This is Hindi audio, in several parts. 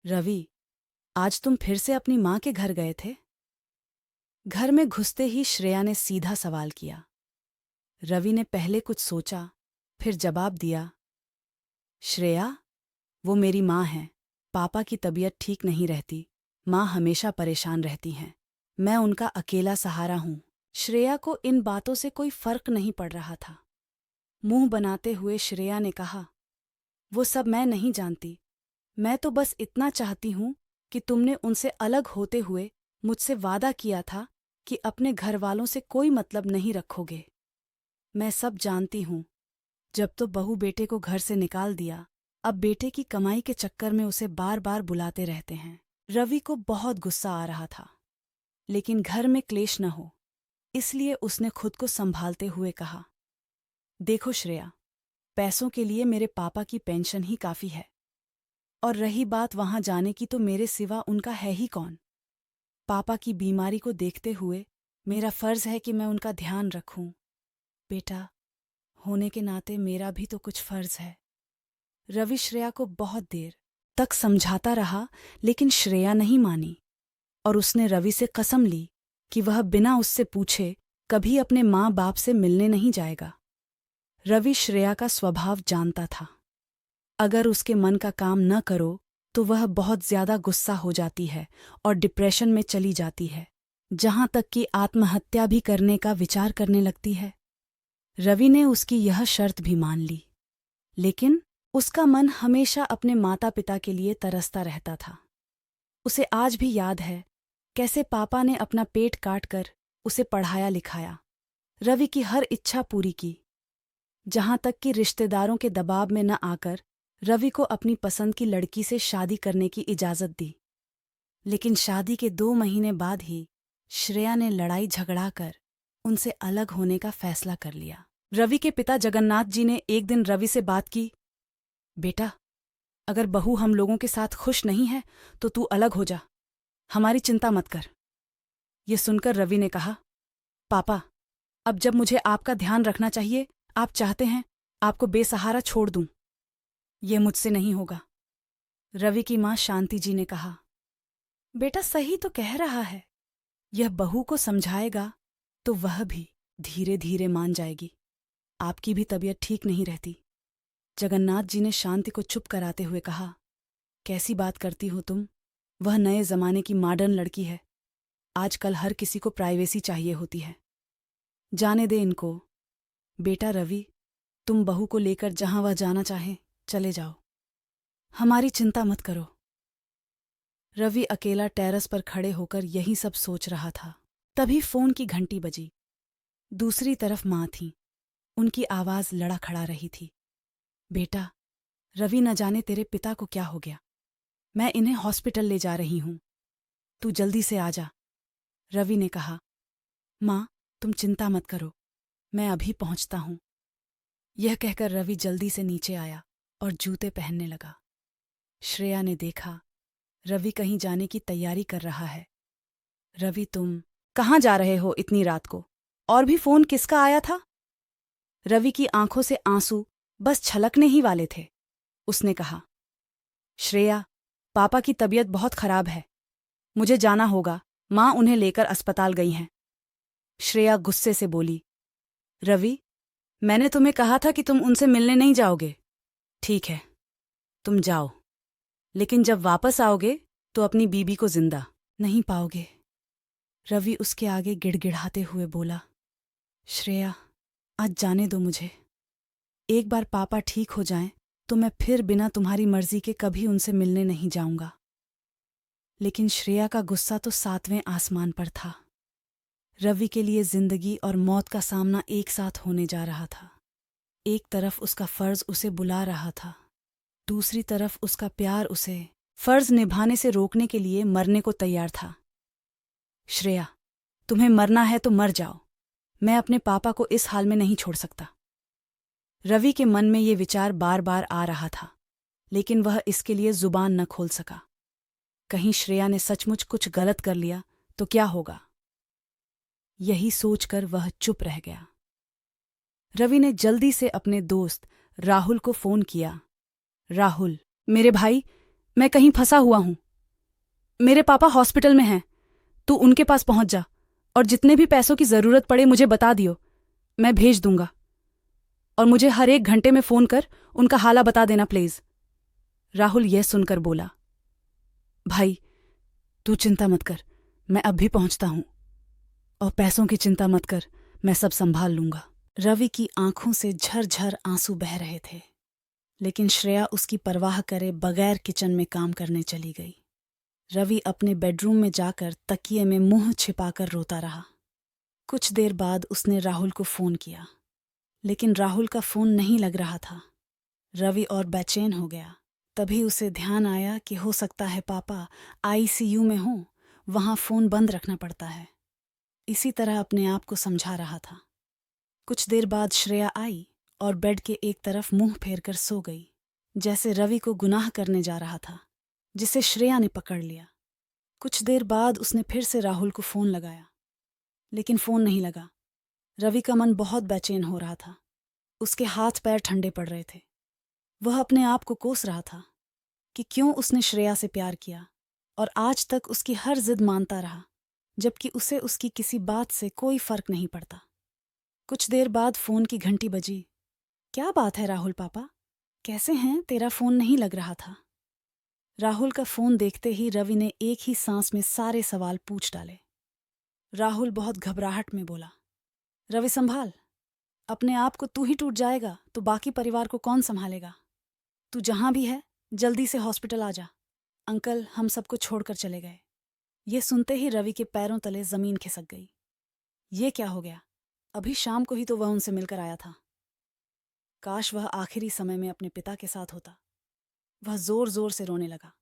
रवि, आज तुम फिर से अपनी माँ के घर गए थे? घर में घुसते ही श्रेया ने सीधा सवाल किया। रवि ने पहले कुछ सोचा, फिर जवाब दिया। श्रेया, वो मेरी माँ है। पापा की तबीयत ठीक नहीं रहती। माँ हमेशा परेशान रहती हैं। मैं उनका अकेला सहारा हूँ। श्रेया को इन बातों से कोई फर्क नहीं पड़ रहा था। मुंह बनाते हुए श्रेया ने कहा, वो सब मैं नहीं जानती। मैं तो बस इतना चाहती हूँ कि तुमने उनसे अलग होते हुए मुझसे वादा किया था कि अपने घर वालों से कोई मतलब नहीं रखोगे। मैं सब जानती हूँ। जब तो बहू बेटे को घर से निकाल दिया, अब बेटे की कमाई के चक्कर में उसे बार बार बुलाते रहते हैं। रवि को बहुत गुस्सा आ रहा था, लेकिन घर में क्लेश न हो, इसलिए उसने खुद को संभालते हुए कहा, देखो श्रेया, पैसों के लिए मेरे पापा की पेंशन ही काफी है। और रही बात वहां जाने की, तो मेरे सिवा उनका है ही कौन। पापा की बीमारी को देखते हुए मेरा फर्ज है कि मैं उनका ध्यान रखूं। बेटा होने के नाते मेरा भी तो कुछ फर्ज है। रवि श्रेया को बहुत देर तक समझाता रहा, लेकिन श्रेया नहीं मानी और उसने रवि से कसम ली कि वह बिना उससे पूछे कभी अपने माँ बाप से मिलने नहीं जाएगा। रवि श्रेया का स्वभाव जानता था। अगर उसके मन का काम न करो तो वह बहुत ज्यादा गुस्सा हो जाती है और डिप्रेशन में चली जाती है, जहां तक कि आत्महत्या भी करने का विचार करने लगती है। रवि ने उसकी यह शर्त भी मान ली, लेकिन उसका मन हमेशा अपने माता पिता के लिए तरसता रहता था। उसे आज भी याद है कैसे पापा ने अपना पेट काट कर उसे पढ़ाया लिखाया, रवि की हर इच्छा पूरी की, जहां तक कि रिश्तेदारों के दबाव में न आकर रवि को अपनी पसंद की लड़की से शादी करने की इजाजत दी। लेकिन शादी के 2 महीने बाद ही श्रेया ने लड़ाई झगड़ा कर उनसे अलग होने का फैसला कर लिया। रवि के पिता जगन्नाथ जी ने एक दिन रवि से बात की, बेटा, अगर बहू हम लोगों के साथ खुश नहीं है तो तू अलग हो जा, हमारी चिंता मत कर। ये सुनकर रवि ने कहा, पापा, अब जब मुझे आपका ध्यान रखना चाहिए, आप चाहते हैं आपको बेसहारा छोड़ दूं। ये मुझसे नहीं होगा। रवि की मां शांति जी ने कहा, बेटा सही तो कह रहा है। यह बहू को समझाएगा तो वह भी धीरे धीरे मान जाएगी। आपकी भी तबीयत ठीक नहीं रहती। जगन्नाथ जी ने शांति को चुप कराते हुए कहा, कैसी बात करती हो तुम? वह नए जमाने की मॉडर्न लड़की है। आजकल हर किसी को प्राइवेसी चाहिए होती है। जाने दे इनको। बेटा रवि, तुम बहू को लेकर जहां वह जाना चाहे चले जाओ, हमारी चिंता मत करो। रवि अकेला टेरेस पर खड़े होकर यही सब सोच रहा था। तभी फोन की घंटी बजी। दूसरी तरफ माँ थी। उनकी आवाज लड़खड़ा रही थी, बेटा, रवि न जाने तेरे पिता को क्या हो गया। मैं इन्हें हॉस्पिटल ले जा रही हूं, तू जल्दी से आ जा। रवि ने कहा, माँ, तुम चिंता मत करो, मैं अभी पहुंचता हूं। यह कहकर रवि जल्दी से नीचे आया और जूते पहनने लगा। श्रेया ने देखा रवि कहीं जाने की तैयारी कर रहा है। रवि, तुम कहाँ जा रहे हो इतनी रात को? और भी फोन किसका आया था? रवि की आंखों से आंसू बस छलकने ही वाले थे। उसने कहा, श्रेया, पापा की तबीयत बहुत खराब है, मुझे जाना होगा। माँ उन्हें लेकर अस्पताल गई हैं। श्रेया गुस्से से बोली, रवि, मैंने तुम्हें कहा था कि तुम उनसे मिलने नहीं जाओगे। ठीक है, तुम जाओ, लेकिन जब वापस आओगे तो अपनी बीबी को जिंदा नहीं पाओगे। रवि उसके आगे गिड़गिड़ाते हुए बोला, श्रेया, आज जाने दो मुझे। एक बार पापा ठीक हो जाएं तो मैं फिर बिना तुम्हारी मर्जी के कभी उनसे मिलने नहीं जाऊंगा। लेकिन श्रेया का गुस्सा तो 7वें आसमान पर था। रवि के लिए जिंदगी और मौत का सामना एक साथ होने जा रहा था। एक तरफ उसका फर्ज उसे बुला रहा था, दूसरी तरफ उसका प्यार उसे फर्ज निभाने से रोकने के लिए मरने को तैयार था। श्रेया, तुम्हें मरना है तो मर जाओ, मैं अपने पापा को इस हाल में नहीं छोड़ सकता। रवि के मन में ये विचार बार बार आ रहा था, लेकिन वह इसके लिए जुबान न खोल सका। कहीं श्रेया ने सचमुच कुछ गलत कर लिया तो क्या होगा? यही सोचकर वह चुप रह गया। रवि ने जल्दी से अपने दोस्त राहुल को फोन किया। राहुल, मेरे भाई, मैं कहीं फंसा हुआ हूं। मेरे पापा हॉस्पिटल में हैं। तू उनके पास पहुंच जा और जितने भी पैसों की जरूरत पड़े मुझे बता दियो, मैं भेज दूंगा। और मुझे हर 1 घंटे में फोन कर उनका हाल बता देना प्लीज। राहुल यह सुनकर बोला, भाई तू चिंता मत कर, मैं अब भी पहुंचता हूं। और पैसों की चिंता मत कर, मैं सब संभाल लूंगा। रवि की आंखों से झरझर आंसू बह रहे थे, लेकिन श्रेया उसकी परवाह करे बगैर किचन में काम करने चली गई। रवि अपने बेडरूम में जाकर तकिए में मुंह छिपाकर रोता रहा। कुछ देर बाद उसने राहुल को फोन किया, लेकिन राहुल का फोन नहीं लग रहा था। रवि और बेचैन हो गया। तभी उसे ध्यान आया कि हो सकता है पापा आईसीयू में हों, वहां फोन बंद रखना पड़ता है। इसी तरह अपने आप को समझा रहा था। कुछ देर बाद श्रेया आई और बेड के एक तरफ मुंह फेर कर सो गई, जैसे रवि को गुनाह करने जा रहा था, जिसे श्रेया ने पकड़ लिया। कुछ देर बाद उसने फिर से राहुल को फोन लगाया, लेकिन फोन नहीं लगा। रवि का मन बहुत बेचैन हो रहा था। उसके हाथ पैर ठंडे पड़ रहे थे। वह अपने आप को कोस रहा था कि क्यों उसने श्रेया से प्यार किया और आज तक उसकी हर जिद मानता रहा, जबकि उसे उसकी किसी बात से कोई फर्क नहीं पड़ता। कुछ देर बाद फोन की घंटी बजी। क्या बात है राहुल पापा, कैसे हैं? तेरा फोन नहीं लग रहा था। राहुल का फोन देखते ही रवि ने एक ही सांस में सारे सवाल पूछ डाले। राहुल बहुत घबराहट में बोला, रवि संभाल, अपने आप को तू ही टूट जाएगा तो बाकी परिवार को कौन संभालेगा? तू जहां भी है जल्दी से हॉस्पिटल आ जा। अंकल हम सबको छोड़कर चले गए। ये सुनते ही रवि के पैरों तले जमीन खिसक गई। ये क्या हो गया? अभी शाम को ही तो वह उनसे मिलकर आया था। काश वह आखिरी समय में अपने पिता के साथ होता। वह जोर जोर से रोने लगा।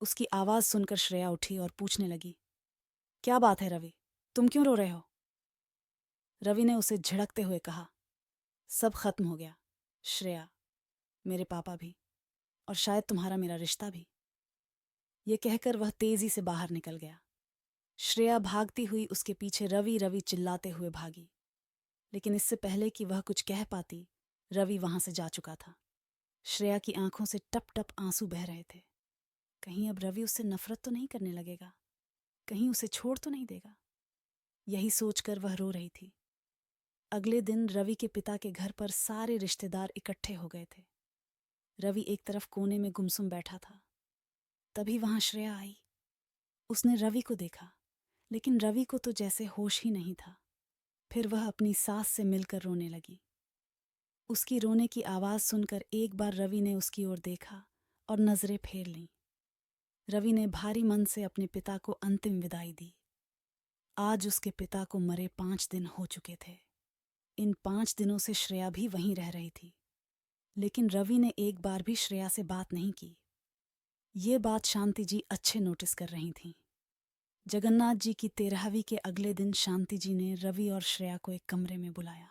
उसकी आवाज सुनकर श्रेया उठी और पूछने लगी, क्या बात है रवि, तुम क्यों रो रहे हो? रवि ने उसे झिड़कते हुए कहा, सब खत्म हो गया श्रेया, मेरे पापा भी, और शायद तुम्हारा मेरा रिश्ता भी। ये कहकर वह तेजी से बाहर निकल गया। श्रेया भागती हुई उसके पीछे रवि रवि चिल्लाते हुए भागी, लेकिन इससे पहले कि वह कुछ कह पाती, रवि वहां से जा चुका था। श्रेया की आंखों से टप टप आंसू बह रहे थे। कहीं अब रवि उससे नफरत तो नहीं करने लगेगा, कहीं उसे छोड़ तो नहीं देगा। यही सोचकर वह रो रही थी। अगले दिन रवि के पिता के घर पर सारे रिश्तेदार इकट्ठे हो गए थे। रवि एक तरफ कोने में गुमसुम बैठा था। तभी वहां श्रेया आई। उसने रवि को देखा, लेकिन रवि को तो जैसे होश ही नहीं था। फिर वह अपनी सास से मिलकर रोने लगी। उसकी रोने की आवाज सुनकर एक बार रवि ने उसकी ओर देखा और नजरें फेर लीं। रवि ने भारी मन से अपने पिता को अंतिम विदाई दी। आज उसके पिता को मरे 5 दिन हो चुके थे। इन 5 दिनों से श्रेया भी वहीं रह रही थी, लेकिन रवि ने एक बार भी श्रेया से बात नहीं की। ये बात शांति जी अच्छे नोटिस कर रही थीं। जगन्नाथ जी की 13वीं के अगले दिन शांति जी ने रवि और श्रेया को एक कमरे में बुलाया।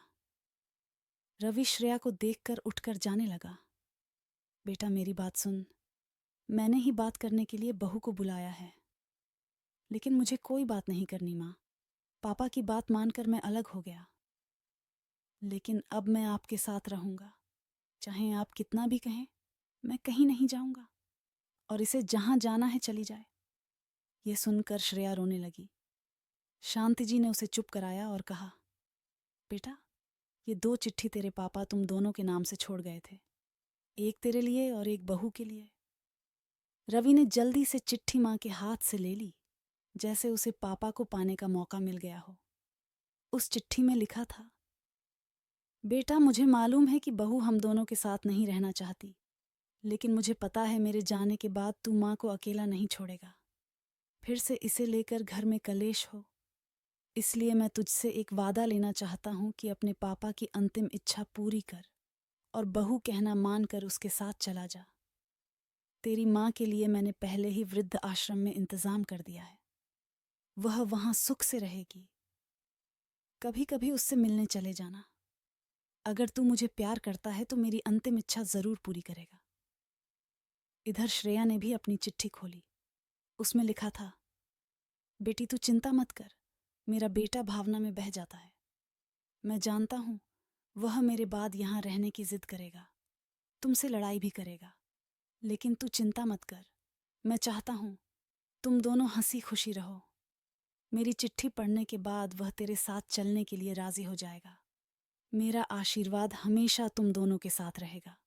रवि श्रेया को देखकर उठकर जाने लगा। बेटा मेरी बात सुन, मैंने ही बात करने के लिए बहू को बुलाया है, लेकिन मुझे कोई बात नहीं करनी माँ। पापा की बात मानकर मैं अलग हो गया, लेकिन अब मैं आपके साथ रहूंगा। चाहे आप कितना भी कहें, मैं कहीं नहीं जाऊंगा, और इसे जहां जाना है चली जाए। ये सुनकर श्रेया रोने लगी। शांति जी ने उसे चुप कराया और कहा, बेटा ये 2 चिट्ठी तेरे पापा तुम दोनों के नाम से छोड़ गए थे, एक तेरे लिए और एक बहू के लिए। रवि ने जल्दी से चिट्ठी माँ के हाथ से ले ली, जैसे उसे पापा को पाने का मौका मिल गया हो। उस चिट्ठी में लिखा था, बेटा मुझे मालूम है कि बहू हम दोनों के साथ नहीं रहना चाहती, लेकिन मुझे पता है मेरे जाने के बाद तू माँ को अकेला नहीं छोड़ेगा। फिर से इसे लेकर घर में कलेश हो, इसलिए मैं तुझसे एक वादा लेना चाहता हूँ कि अपने पापा की अंतिम इच्छा पूरी कर और बहू कहना मानकर उसके साथ चला जा। तेरी माँ के लिए मैंने पहले ही वृद्ध आश्रम में इंतजाम कर दिया है, वह वहां सुख से रहेगी। कभी कभी उससे मिलने चले जाना। अगर तू मुझे प्यार करता है तो मेरी अंतिम इच्छा जरूर पूरी करेगा। इधर श्रेया ने भी अपनी चिट्ठी खोली। उसमें लिखा था, बेटी तू चिंता मत कर, मेरा बेटा भावना में बह जाता है। मैं जानता हूं वह मेरे बाद यहां रहने की जिद करेगा, तुमसे लड़ाई भी करेगा, लेकिन तू चिंता मत कर, मैं चाहता हूँ तुम दोनों हंसी खुशी रहो। मेरी चिट्ठी पढ़ने के बाद वह तेरे साथ चलने के लिए राजी हो जाएगा। मेरा आशीर्वाद हमेशा तुम दोनों के साथ रहेगा।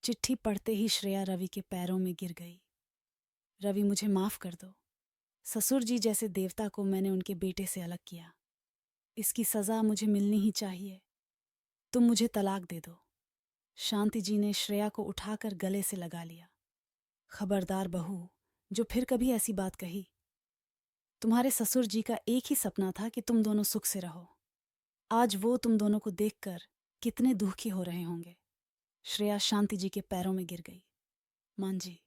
चिट्ठी पढ़ते ही श्रेया रवि के पैरों में गिर गई। रवि, मुझे माफ कर दो। ससुर जी जैसे देवता को मैंने उनके बेटे से अलग किया। इसकी सजा मुझे मिलनी ही चाहिए। तुम मुझे तलाक दे दो। शांति जी ने श्रेया को उठाकर गले से लगा लिया। खबरदार बहू, जो फिर कभी ऐसी बात कही। तुम्हारे ससुर जी का एक ही सपना था कि तुम दोनों सुख से रहो। आज वो तुम दोनों को देखकर कितने दुखी हो रहे होंगे। श्रेया शांति जी के पैरों में गिर गई। मां जी,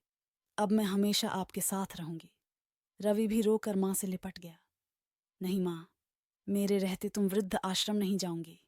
अब मैं हमेशा आपके साथ रहूंगी। रवि भी रोकर मां से लिपट गया। नहीं मां, मेरे रहते तुम वृद्ध आश्रम नहीं जाऊंगी।